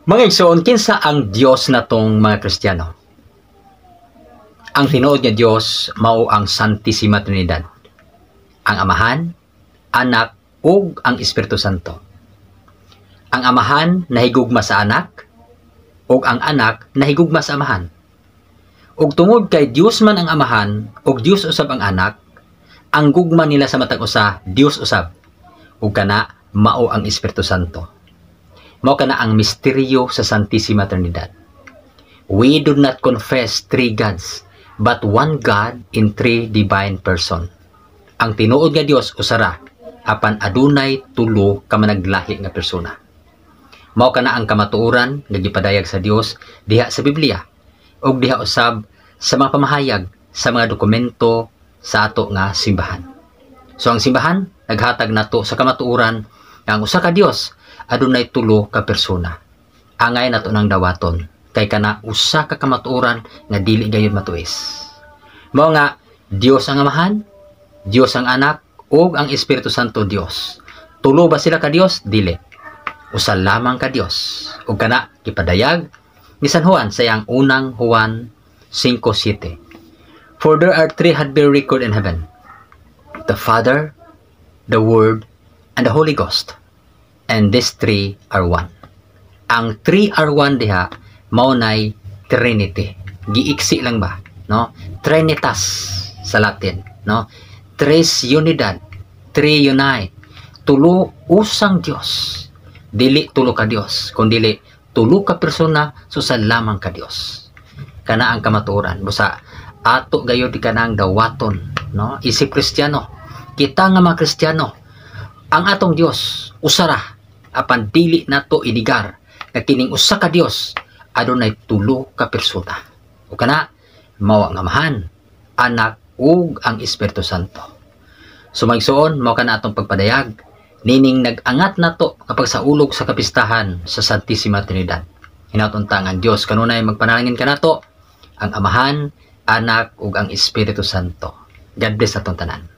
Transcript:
Mga igsoon, kinsa ang Dios natong mga Kristiyano? Ang tinuod nga Dios mao ang Santissima Trinidad. Ang Amahan, Anak, ug ang Espiritu Santo. Ang Amahan nahigugma sa Anak, ug ang Anak nahigugma sa Amahan. Ug tungod kay Dios man ang Amahan, ug Dios usab ang Anak, ang gugma nila sa matag usa, Dios usab. Ug kana mao ang Espiritu Santo. Mao kana ang misteryo sa Santissima Trinidad. We do not confess three gods, but one God in three divine person. Ang tinuod nga Dios usara, apan adunay tulo ka managlahi nga persona. Mao kana ang kamatuoran nga gipadayag sa Dios diha sa Biblia ug diha usab sa mga pamahayag sa mga dokumento sa ato nga simbahan. So ang simbahan naghatag nato sa kamatuoran nga ang usa ka Dios adunay tulo ka persona. Angay nato nang dawaton kay kana usa ka kamatuoran nga dili gayud matuis. Mao nga Dios ang Amahan, Dios ang Anak, ug ang Espiritu Santo Dios. Tulo ba sila ka Dios? Dili. Usa lamang ka Dios. Ug kana gipadayag ni San Juan sa iyang unang Juan 5:7. For there are three had been recorded in heaven: the Father, the Word, and the Holy Ghost. And these three are one. Ang three are one diha mao nay Trinity. Giiksi lang ba, no? Trinitas sa Latin, no? Tres unidad, three unite. Tulo usang Dios. Dili tulo ka Dios, kundi tulo ka persona sa lamang ka Dios. Kana ang kamatuoran. Busa ato gayud kanang dawaton, no? Isip Kristiyano. Kita nga mga Kristiyano, ang atong Dios usara, apan dili nato inigar nga kining usa ka Dios adunay tulo ka persona. O kana mao ang Amahan, Anak, ug ang Espiritu Santo. Sumagsuon mao kana atong pagpadayag nining nag-angat nato kapag sa ulog sa kapistahan sa Santissima Trinidad. Hinautunta ang Dios kanunay magpanalangin kanato ang Amahan, Anak, ug ang Espiritu Santo. God bless atong tanan.